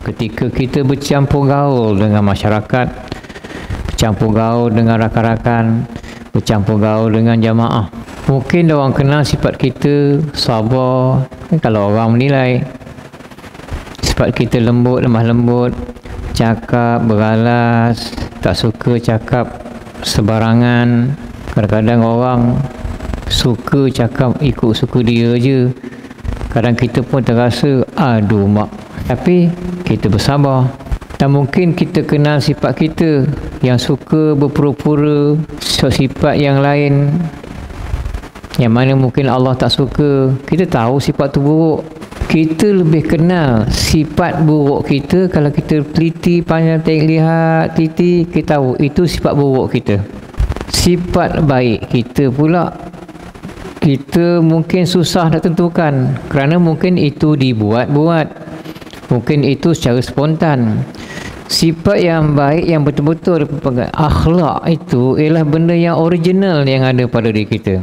ketika kita bercampur gaul dengan masyarakat, bercampur gaul dengan rakan-rakan, bercampur gaul dengan jamaah. Mungkin orang kenal sifat kita sabar, kalau orang menilai sifat kita lembut, lemah lembut, cakap beralas, tak suka cakap sebarangan. Kadang-kadang orang suka cakap ikut suka dia je. Kadang kita pun terasa aduh mak, tapi kita bersabar. Dan mungkin kita kenal sifat kita yang suka berpura-pura sifat yang lain, yang mana mungkin Allah tak suka. Kita tahu sifat tu buruk. Kita lebih kenal sifat buruk kita. Kalau kita teliti, pandang, lihat, teliti, kita tahu itu sifat buruk kita. Sifat baik kita pula, kita mungkin susah nak tentukan, kerana mungkin itu dibuat-buat, mungkin itu secara spontan. Sifat yang baik, yang betul-betul akhlak itu ialah benda yang original yang ada pada diri kita.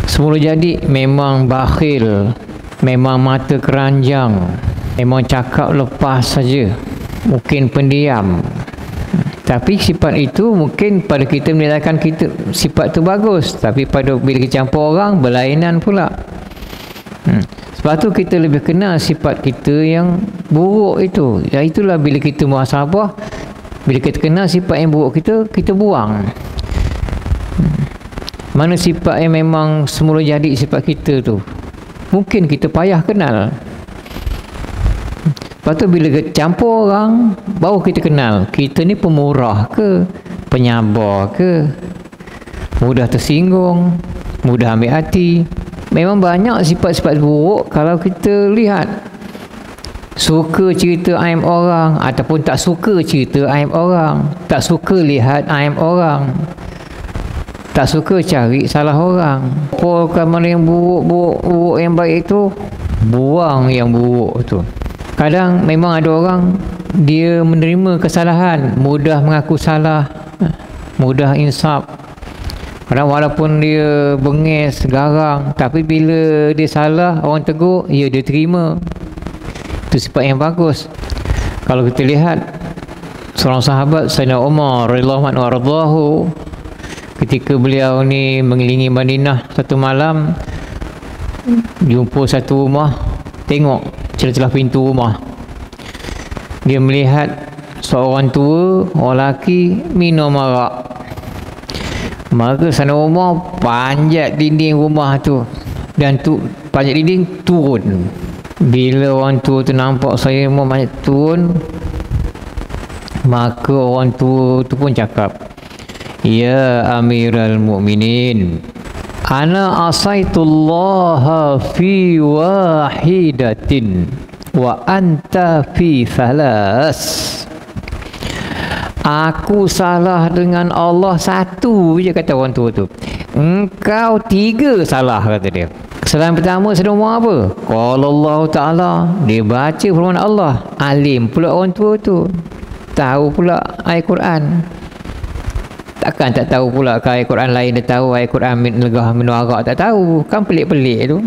Semula jadi memang bakhil, memang mata keranjang, memang cakap lepas saja, mungkin pendiam. Tapi sifat itu mungkin pada kita menilaikan kita sifat itu bagus, tapi pada bila kita campur orang berlainan pula. Sebab tu kita lebih kenal sifat kita yang buruk itu. Ya, itulah bila kita muhasabah, bila kita kenal sifat yang buruk kita, kita buang. Mana sifat yang memang semula jadi sifat kita tu, mungkin kita payah kenal. Lepas tu bila kita campur orang, baru kita kenal kita ni pemurah ke, penyabar ke, mudah tersinggung, mudah ambil hati. Memang banyak sifat-sifat buruk kalau kita lihat. Suka cerita aib orang ataupun tak suka cerita aib orang, tak suka lihat aib orang, tak suka cari salah orang. Apa mana yang buruk yang baik itu, buang yang buruk tu. Kadang memang ada orang dia menerima kesalahan, mudah mengaku salah, mudah insaf. Kadang walaupun dia bengis, garang, tapi bila dia salah, orang tegur, ya dia terima. Itu sifat yang bagus. Kalau kita lihat seorang sahabat Sayyidina Umar radhiyallahu anhu, ketika beliau ni mengelilingi Madinah satu malam, jumpa satu rumah, tengok celah-celah pintu rumah, dia melihat seorang tua, orang lelaki minum arak. Maka Sayyidina Umar panjat dinding rumah tu, dan tu panjat dinding turun. Bila orang tua tu nampak Sayyidina Umar panjat turun, maka orang tua tu pun cakap, ya Amiral Mu'minin, ana asaitullaha fi wahidatin wa anta fi thalas. Aku salah dengan Allah satu je, kata orang tua tu. Engkau tiga salah, kata dia. Kesalahan pertama Sayyidina Umar apa? Qala Allah Ta'ala, dia baca firman Allah. Alim pula orang tua tu, tahu pula ayat Quran. Takkan tak tahu pula ke ayat Quran lain dia tahu, ayat Quran legah minum arak tak tahu. Kan pelik-pelik tu.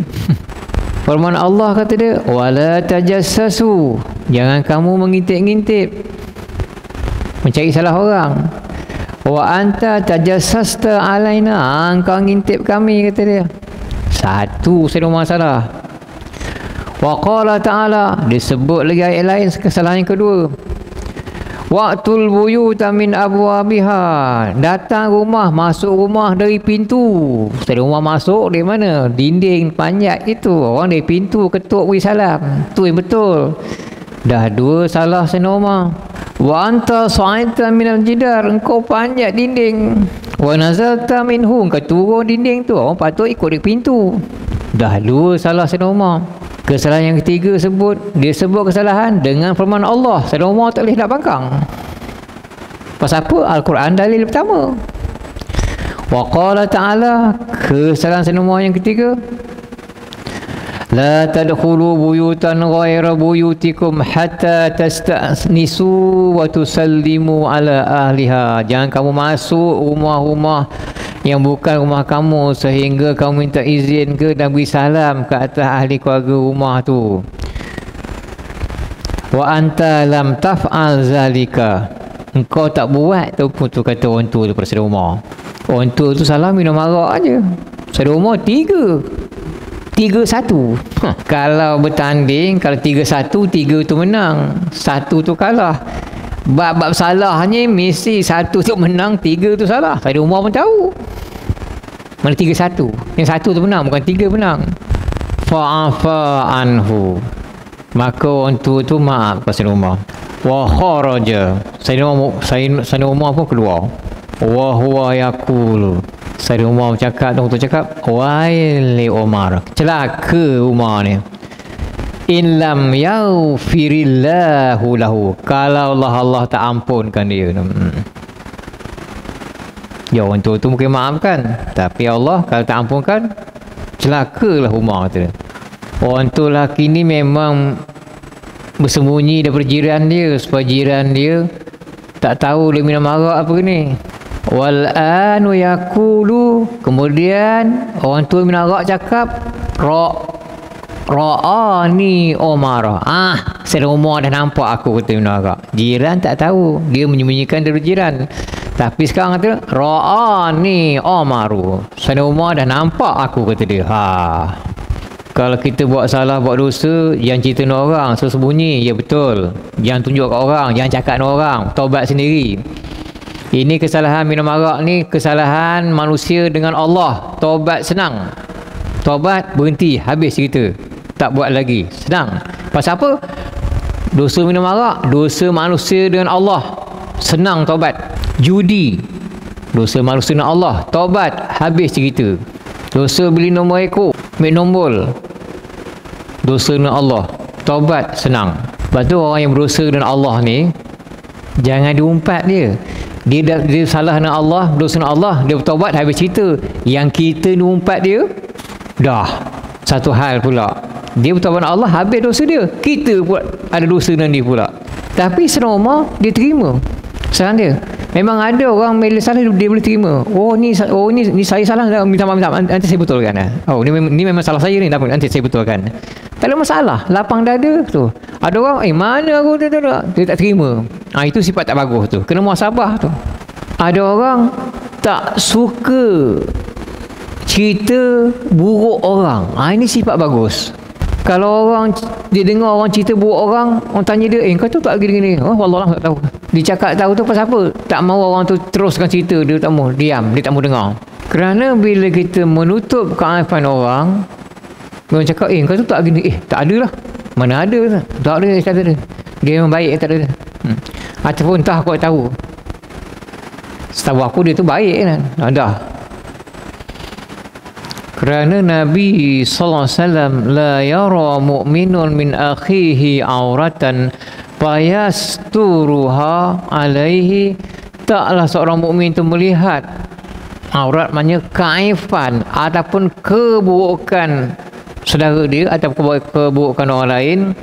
Firman Allah kata dia, wala tajassasu, jangan kamu mengintip-ngintip, mencari salah orang. Wa anta tajassasta alaina, engkau ngintip kami, kata dia. Satu Sayyidina Umar salah. Wa qala ta'ala, disebut lagi ayat lain kesalahan yang kedua. Waqtul buyuta min abwabiha, datang rumah, masuk rumah dari pintu. Sayyidina Umar masuk dari mana? Dinding panjat itu. Orang dari pintu ketuk beri salam. Tu yang betul. Dah dua salah Sayyidina Umar. Wa anta sa'ita minal jidar, engkau panjat dinding. Wa nazalta minhu, engkau turun dinding tu. Orang patut ikut di pintu. Dah dua salah Sayyidina Umar. Kesalahan yang ketiga dia sebut kesalahan dengan firman Allah. Sayyidina Umar tak boleh nak bangkang. Pasal apa? Al-Quran dalil pertama. Wa qala ta'ala, kesalahan Sayyidina Umar yang ketiga, la tadkhulu buyutan ghaira buyutikum hatta tasta'nisu wa tusallimu ala ahliha. Jangan kamu masuk rumah-rumah yang bukan rumah kamu sehingga kamu minta izin ke dan beri salam ke atas ahli keluarga rumah tu. wa anta lam taf'al zalika, engkau tak buat tu pun, tu kata orang tua tu pada Saidina Umar. Orang tua tu salah minum arak aja. Saidina Umar 3-1. Kalau bertanding, kalau 3-1, 3 tu menang, 1 tu kalah. Bab salahnya mesti 1 tu menang, 3 tu salah. Saidina Umar pun tahu. Mana 3-1? Yang 1 tu menang, bukan 3 menang. Fa'afa anhu, maka orang tua tu maaf kepada Saidina Umar. Wa kharaja, Saidina Umar pun keluar. Wa huwa yaqulu, Saidina Umar bercakap, tu cakap, waili Umar, celaka Umar ni. In lam yaghfirillahu lahu, kalau Allah tak ampunkan dia. Ya, orang tua tu mungkin maafkan, tapi Allah kalau tak ampunkan, celakalah Umar tu. Orang tu lelaki ni memang bersembunyi daripada jiran dia, supaya jiran dia tak tahu dia minum arak apa ni. Wal anu yaqulu, kemudian orang tua minum arak cakap, ra'ani Umar. Saidina Umar dah nampak aku kata minum arak. Jiran tak tahu, dia menyembunyikan dari jiran. Tapi sekarang kata ra'ani Umaru, Saidina Umar dah nampak aku kata dia. Kalau kita buat salah, buat dosa, jangan cerita dengan orang, sembunyi. Ya betul, jangan tunjuk kat orang, jangan cakap dengan orang, taubat sendiri. Ini kesalahan minum arak ni, kesalahan manusia dengan Allah. Taubat senang, taubat berhenti, habis cerita, tak buat lagi, senang. Pasal apa? Dosa minum arak, dosa manusia dengan Allah, senang taubat. Judi, dosa manusia dengan Allah, taubat, habis cerita. Dosa beli nombor ekor, ambil nombor, dosa dengan Allah, taubat, senang. Sebab tu orang yang berdosa dengan Allah ni, jangan diumpat dia. Dia salah dengan Allah, berdosa dengan Allah, dia bertaubat, habis cerita. Yang kita ni umpat dia, dah satu hal pula. Dia bertaubat dengan Allah, habis dosa dia. Kita pula ada dosa dengan dia pula. Tapi Saidina Umar, dia terima kesalahan dia. Memang ada orang bila salah dia boleh terima. Ni saya salah, minta maaf, nanti saya betulkan. Ni memang salah saya ni, nanti saya betulkan. Tak ada masalah, lapang dada tu. Ada orang, mana aku dia tak terima. Itu sifat tak bagus tu. Kena muhasabah tu. Ada orang tak suka cerita buruk orang. Ini sifat bagus. Kalau orang, dia dengar orang cerita buruk orang tanya dia, kau tu tak gini-gini. Wallah tak tahu. Dia cakap tahu tu pasal apa? Tak mahu orang tu teruskan cerita, dia tak mahu, diam, dia tak mahu dengar. Kerana bila kita menutup keaiban orang, orang cakap, kau tu tak gini. Tak ada lah. Mana ada? Tak ada, tak ada. Dia memang baik, tak ada. Ataupun entah aku tahu. Setahu aku dia tu baik kan. Dah. Kerana Nabi sallallahu alaihi wasallam la yara mu'minun min akhihi auratan fayasturuha alaihi, taklah seorang mukmin itu melihat aurat, maknanya keaifan ataupun keburukan saudara dia ataupun keburukan orang lain,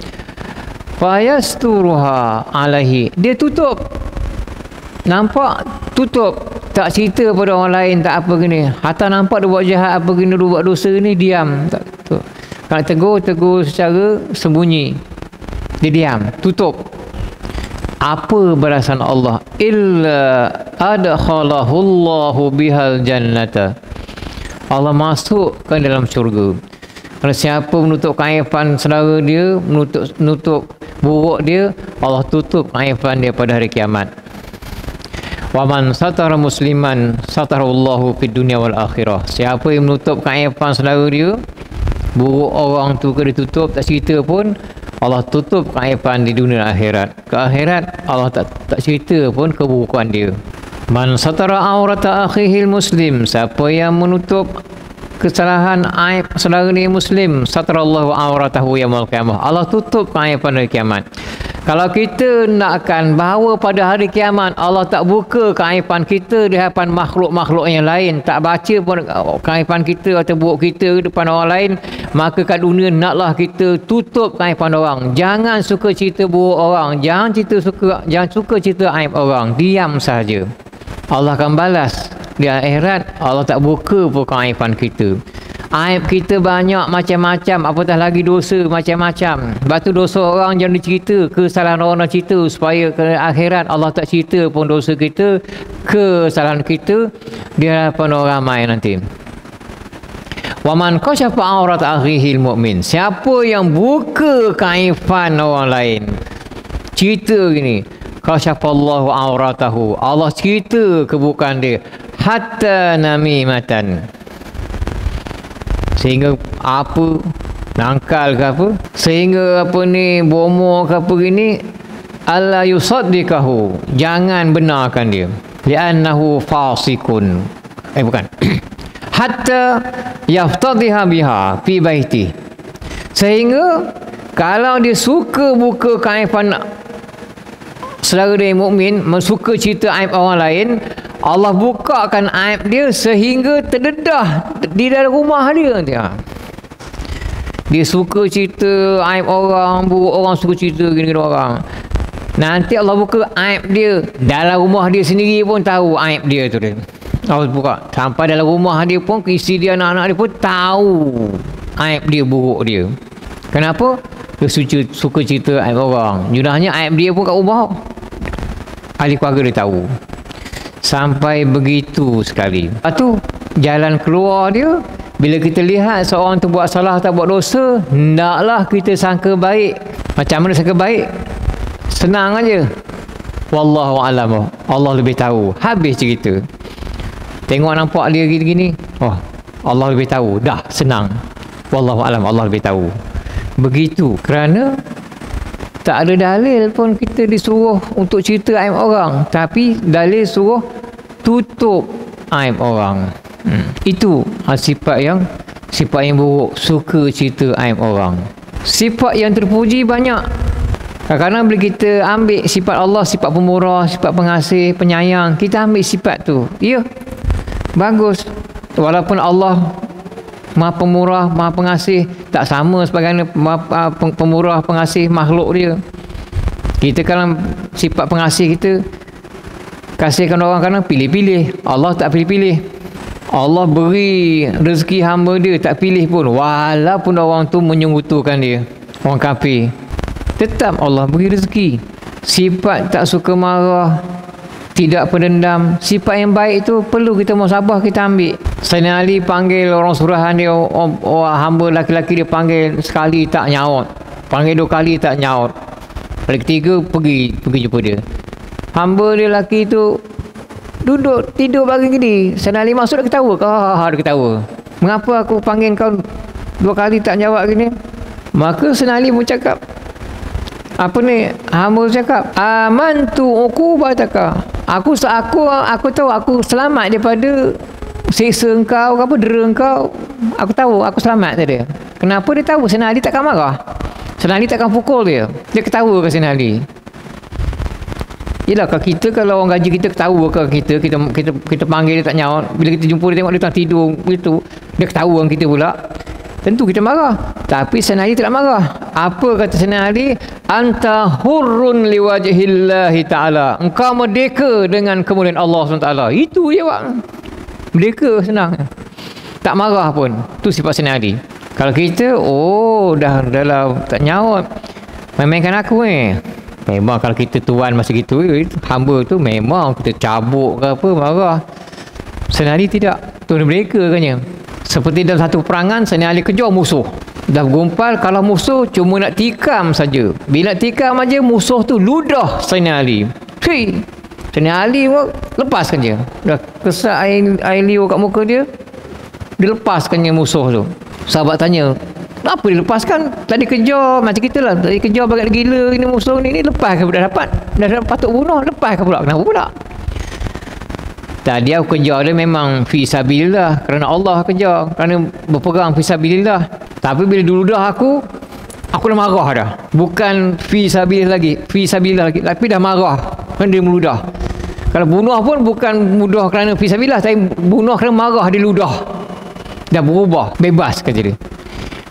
fayasturuha alaihi, dia tutup, nampak tutup, tak cerita pada orang lain, tak apa gini. Hatta nampak dia buat jahat apa gini, dia buat dosa ni, diam. Tak, tu. Kalau tegur secara sembunyi, dia diam, tutup. Apa balasan Allah? Illa adkhalahullahu bihal jannata, Allah masukkan dalam syurga. Kalau siapa menutup keaiban saudara dia, menutup buruk dia, Allah tutup keaiban dia pada hari kiamat. Wa man satara musliman satarallahu fid dunya wal akhirah, siapa yang menutup keaiban saudara dia, buruk orang tu ke ditutup, tak cerita pun, Allah tutup keaiban di dunia akhirat. Ke akhirat Allah tak cerita pun keburukan dia. Man satara aurata akhihil muslim, siapa yang menutup kesalahan aib saudara dia muslim, satarallahu auratahu yaumil qiyamah, Allah tutup keaiban hari kiamat. Kalau kita nakkan bahawa pada hari kiamat Allah tak buka keaiban kita di hadapan makhluk-makhluk yang lain, tak baca pun keaiban kita atau buruk kita di depan orang lain, maka kat dunia naklah kita tutup keaiban orang. Jangan suka cerita buruk orang, jangan suka cerita aib orang, diam saja. Allah akan balas di akhirat. Allah tak buka pun keaiban kita. Aib kita banyak macam-macam, apatah lagi dosa macam-macam. Sebab tu dosa orang jangan dicerita, kesalahan orang nak cerita, supaya ke akhirat Allah tak cerita pun dosa kita, kesalahan kita di hadapan orang ramai nanti. Wa man kashafa aurat akhihil mu'min, siapa yang buka kaiban orang lain, cerita gini, kashafallahu auratahu, Allah cerita kebukaan dia, hatta namimatan, sehingga apa, nangkal ke apa, sehingga apa ni, bomo ke apa gini, alla yusaddikahu, jangan benarkan dia, li'annahu fasikun, bukan hatta yaftadiha biha fi baiti, sehingga kalau dia suka buka kaiban saudara dia mukmin, suka cerita aib orang lain, Allah bukakan aib dia sehingga terdedah di dalam rumah dia. Dia suka cerita aib orang, buruk orang, suka cerita gini-gini orang, nanti Allah buka aib dia, dalam rumah dia sendiri pun tahu aib dia tu dia. Allah buka sampai dalam rumah dia pun, isteri dia, anak-anak dia pun tahu aib dia, buruk dia. Kenapa? Dia suka cerita aib orang. Judahnya aib dia pun kat rumah, ahli keluarga dia tahu. Sampai begitu sekali. Lepas tu jalan keluar dia, bila kita lihat seorang tu buat salah atau buat dosa, hendaklah kita sangka baik. Macam mana sangka baik? Senang aja, wallahu a'lam, Allah lebih tahu. Habis cerita. Tengok nampak dia gini-gini, oh Allah lebih tahu, dah senang, wallahu a'lam, Allah lebih tahu. Begitu. Kerana tak ada dalil pun kita disuruh untuk cerita aib orang, tapi dalil suruh tutup aib orang. Itu sifat yang buruk, suka cerita aib orang. Sifat yang terpuji banyak. Kadang-kadang bila kita ambil sifat Allah, sifat pemurah, sifat pengasih, penyayang, kita ambil sifat tu, ya, bagus. Walaupun Allah Maha Pemurah, Maha Pengasih, tak sama sebagaimana pemurah, pengasih makhluk dia. Kita kalau sifat pengasih kita, kasihkan orang kadang pilih-pilih, Allah tak pilih-pilih. Allah beri rezeki hamba dia, tak pilih pun, walaupun orang tu menyungutukan dia, orang kafir, tetap Allah beri rezeki. Sifat tak suka marah, tidak pendendam, sifat yang baik itu perlu kita musabah, kita ambil. Sayyidina Ali panggil orang suruhan dia, hamba laki-laki dia panggil sekali tak nyaut, panggil 2 kali tak nyaut, kali ketiga pergi jumpa dia. Hamba dia laki tu duduk tidur bagi gini, Sayyidina Ali masuk, dia ketawa, dia ketawa, mengapa aku panggil kau 2 kali tak jawab gini? Maka Sayyidina Ali pun cakap, apa ni, hamba cakap, amantu uqubataka, aku tahu aku selamat daripada siksa engkau, apa dera engkau, aku tahu aku selamat tadi. Kenapa dia tahu? Sayyidina Ali takkan marah, Sayyidina Ali takkan pukul dia ketawa ke Sayyidina Ali. Yelah, kalau orang gaji kita ketawa ke kita panggil dia tak nyaut, bila kita jumpa dia tengok dia tak tidur begitu, dia ketawa dengan kita pula, tentu kita marah. Tapi Sayyidina Ali tidak marah. Apa kata Sayyidina Ali? Anta hurrun liwajhillahi ta'ala, engkau merdeka dengan kemuliaan Allah SWT. Itu je bang, merdeka, senang, tak marah pun. Tu sifat Sayyidina Ali. Kalau kita, dah tak nyaut, main-mainkan aku memang kalau kita tuan masa gitu, hamba tu memang kita cabuk ke apa, marah. Sayyidina Ali tidak, tu mereka katanya. Seperti dalam satu peperangan, Sayyidina Ali kejar musuh, dah bergumpal, kalau musuh cuma nak tikam saja, bila nak tikam aja musuh tu ludah Sayyidina Ali. Sayyidina Ali lepaskan je, dah kesak air liur kat muka dia, dia lepaskannya musuh tu. Sahabat tanya, kenapa dia lepaskan? Tadi kejar macam kita lah, tadi kejar bagai gila ini musuh ni lepas ke, dah patut bunuh, lepas ke pula, kenapa pula? Tadi aku kejar dia memang fi sabilillah, kerana Allah kejar, kerana berperang fi sabilillah. Tapi bila diludah aku dah marah dah. Bukan fi sabilillah lagi, tapi dah marah kerana dia meludah. Kalau bunuh pun bukan mudah kerana fi sabilillah, tapi bunuh kerana marah, dia ludah. Dah berubah, bebas kata dia.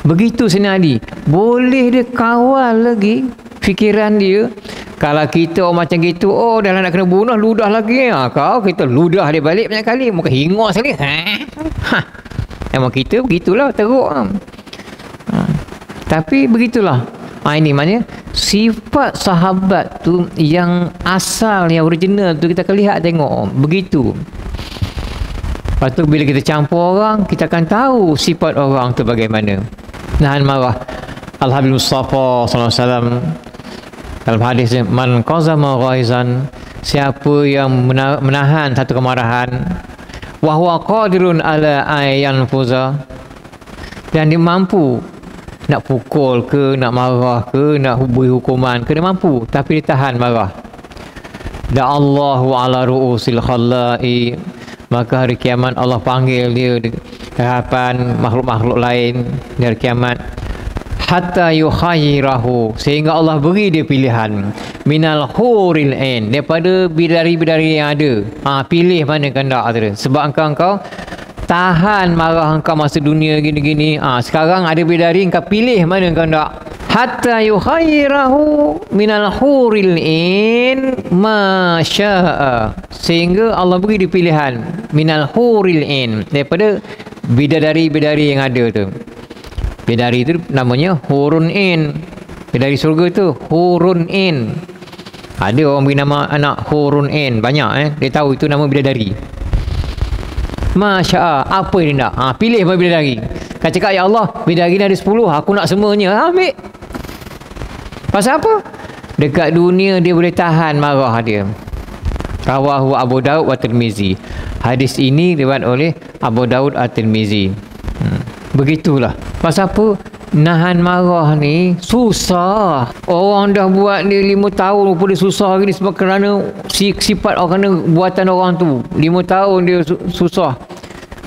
Begitu Sayyidina Ali, boleh dia kawal lagi fikiran dia. Kalau kita macam gitu, dah nak kena bunuh, ludah lagi. Kita ludah dia balik banyak kali, muka hingus sekali. Emang kita begitulah, teruk. Tapi begitulah. Ini maknanya sifat sahabat tu yang asal, yang original tu kita akan lihat, tengok begitu. Lepas tu bila kita campur orang, kita akan tahu sifat orang tu bagaimana. Nahan marah. Al-Habib Mustafa SAW dalam hadis, man qazama ghaizan, siapa yang menahan satu kemarahan, wa huwa qadirun ala ayanfuza, dan dia mampu nak pukul ke, nak marah ke, nak beri hukuman ke, dia mampu, tapi dia tahan marah. Da'allahu ala ru'usil khallai, maka hari kiamat Allah panggil dia di hadapan makhluk-makhluk lain di hari kiamat, hatta yukhayirahu, sehingga Allah beri dia pilihan, minal huril ain, daripada bidari-bidari yang ada. Pilih mana kehendak dia, sebab engkau tahan marah engkau masa dunia gini-gini. Sekarang ada bidari, engkau pilih mana kehendak. Hatta yukhayirahu minal huril ain ma syaa, sehingga Allah beri dia pilihan minal huril ain, daripada bidadari-bidari yang ada tu. Bidari itu namanya hurun in. Bidari surga tu hurun in. Ada orang beri nama anak hurun in, banyak dia tahu itu nama bidadari. Masya Allah, apa dia nak? Pilih mana bidadari. Kau cakap, ya Allah, bidadari ni ada 10, aku nak semuanya. Ambil. Pasal apa? Dekat dunia dia boleh tahan marah dia. Rawahu Abu Daud wa Tirmizi. Hadis ini diriwayatkan oleh Abu Daud at-Tirmizi. Begitulah. Pasal apa? Nahan marah ni susah. Orang dah buat ni 5 tahun pun dia susah lagi, sebab kerana sifat orang, kerana buatan orang tu. 5 tahun dia susah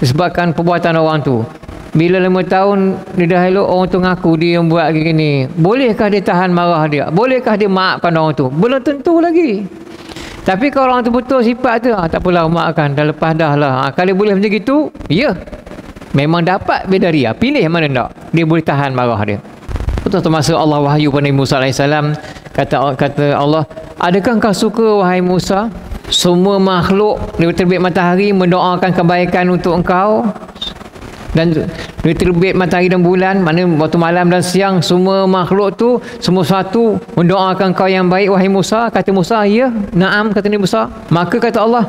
disebabkan perbuatan orang tu. Bila 5 tahun dia dah elok, orang tu ngaku dia yang buat gini. Bolehkah dia tahan marah dia? Bolehkah dia maafkan orang tu? Belum tentu lagi. Tapi kalau orang tu betul sifat tu, tak apalah, maafkan, dah lepas dah lah. Kalau boleh macam gitu, ya, memang dapat bidari. Pilih mana tak, dia boleh tahan marah dia. Betul termasuk Allah wahyu pada Musa AS. Kata Allah, adakah engkau suka wahai Musa, semua makhluk dari terbit matahari mendoakan kebaikan untuk engkau, dan dari terbit matahari dan bulan, maknanya waktu malam dan siang, semua makhluk tu, semua satu mendoakan kau yang baik wahai Musa? Kata Musa, ya, na'am, kata Nabi Musa. Maka kata Allah,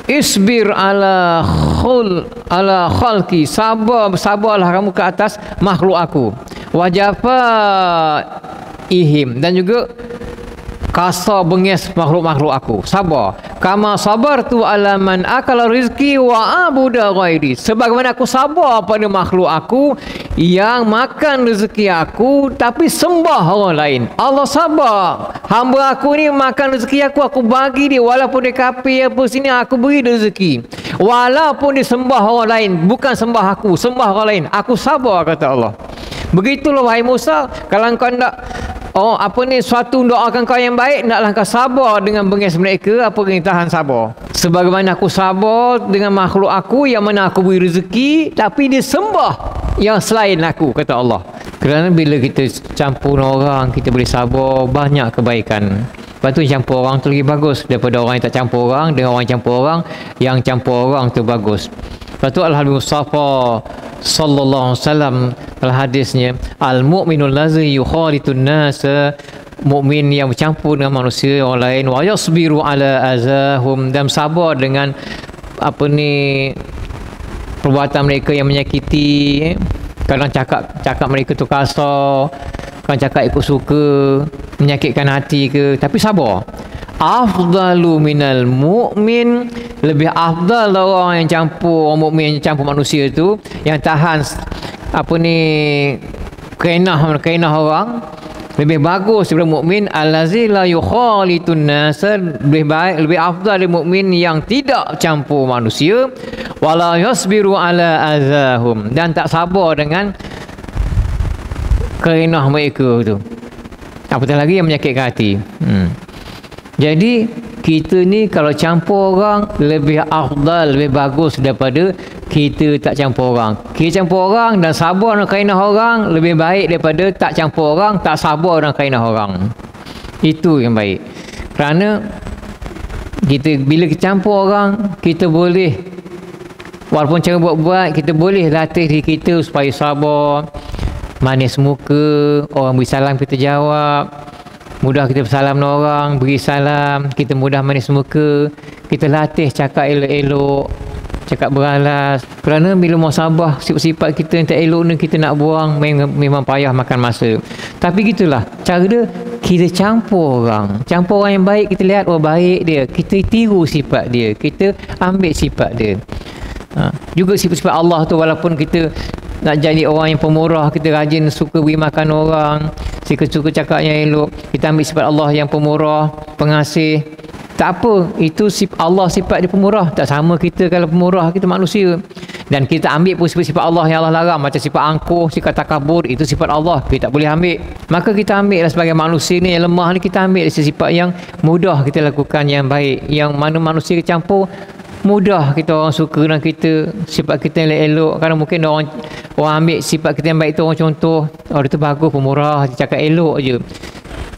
isbir ala khalqi, sabarlah kamu ke atas makhluk aku, wajafa ihim, dan juga kasar bengis makhluk-makhluk aku, sabar. Kama sabartu ala man akala rizki wa abuda ghairi, sebagaimana aku sabar pada makhluk aku yang makan rezeki aku tapi sembah orang lain. Allah sabar, hamba aku ni makan rezeki aku bagi dia, walaupun dia kafir apa sini, aku beri dia rezeki. Walaupun dia sembah orang lain, bukan sembah aku, sembah orang lain, aku sabar, kata Allah. Begitulah wahai Musa, kalau kau nak suatu doakan kau yang baik, naklah kau sabar dengan bengis mereka, apa yang tahan sabar. Sebagaimana aku sabar dengan makhluk aku yang mana aku beri rezeki tapi dia sembah yang selain aku, kata Allah. Kerana bila kita campur orang, kita boleh sabar, banyak kebaikan. Lepas tu campur orang tu lagi bagus daripada orang yang tak campur orang. Dengan orang yang campur orang, yang campur orang tu bagus. Lepas tu Al-Habib Mustafa sallallahu alaihi wasallam dalam hadisnya, al-mu'minul ladzi yukhalitun nas, mukmin yang bercampur dengan manusia orang lain, wa yasbiru ala azahum, dan sabar dengan perbuatan mereka yang menyakiti. Kadang cakap mereka tu kasar, kadang cakap ikut suka, menyakitkan hati ke, tapi sabar. Afdalu minal mu'min, lebih afdal orang yang campur, orang mukmin yang campur manusia tu, yang tahan kainah orang, lebih bagus daripada mukmin allazi la yukhalitun nas, lebih baik, lebih afdal dari mukmin yang tidak campur manusia, wala yasbiru ala azahum, dan tak sabar dengan kainah mereka tu, apatah lagi yang menyakitkan hati. Jadi kita ni kalau campur orang lebih afdal, lebih bagus daripada kita tak campur orang. Kita campur orang dan sabar dengan kainah orang lebih baik daripada tak campur orang, tak sabar dengan kainah orang. Itu yang baik. Kerana kita bila kita campur orang, kita boleh Walaupun cara buat-buat, kita boleh latih diri kita supaya sabar, manis muka, orang beri salam kita jawab, mudah kita bersalam dengan orang, beri salam, kita mudah manis muka, kita latih cakap elok-elok, cakap beralas. Kerana bila muhasabah, sifat-sifat kita yang tak elok ni kita nak buang, memang payah makan masa. Tapi gitulah, cara dia, kita campur orang yang baik, kita lihat baik dia, kita tiru sifat dia, kita ambil sifat dia. Juga sifat-sifat Allah tu, walaupun kita nak jadi orang yang pemurah, kita rajin suka beri makan orang, suka cakap yang elok, kita ambil sifat Allah yang pemurah, pengasih. Tak apa, itu Allah sifat dia pemurah, tak sama kita kalau pemurah, kita manusia. Dan kita ambil pun sifat-sifat Allah yang Allah larang, macam sifat angkuh, sifat takabur, itu sifat Allah, kita tak boleh ambil. Maka kita ambil lah, sebagai manusia ni yang lemah ni, kita ambil sifat yang mudah kita lakukan yang baik. Yang mana manusia campur, mudah kita orang suka dengan kita, sifat kita yang elok. Kerana mungkin orang ambil sifat kita yang baik tu, orang contoh, dia tu bagus, pemurah, dia cakap elok je.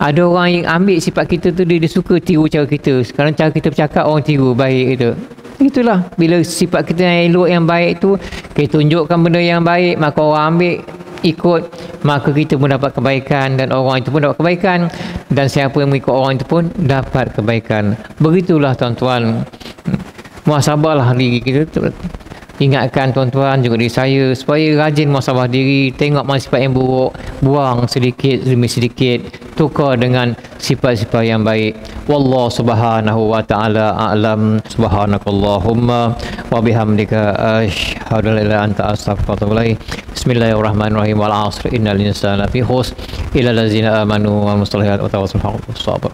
Ada orang yang ambil sifat kita tu, dia suka tiru cara kita. Sekarang cara kita bercakap, orang tiru baik kita. Itulah, bila sifat kita yang elok, yang baik tu, kita tunjukkan benda yang baik, maka orang ambil, ikut, maka kita pun dapat kebaikan, dan orang itu pun dapat kebaikan, dan siapa yang mengikut orang itu pun dapat kebaikan. Begitulah tuan-tuan, muhasabahlah diri kita. Ingatkan tuan-tuan, juga diri saya, supaya rajin muhasabah diri, tengok mana sifat yang buruk, buang sedikit demi sedikit, tukar dengan sifat-sifat yang baik. Wallahu subhanahu wa ta'ala a'lam. Subhanakallahumma wa bihamdika asyhadu an la ilaha illa anta astaghfiruka wa atubu ilaik. Bismillahirrahmanirrahim. Wal 'asri innal insana lafi khusr illa allazina amanu wa mustalihat wa tawassaw bil haqqi was sabr.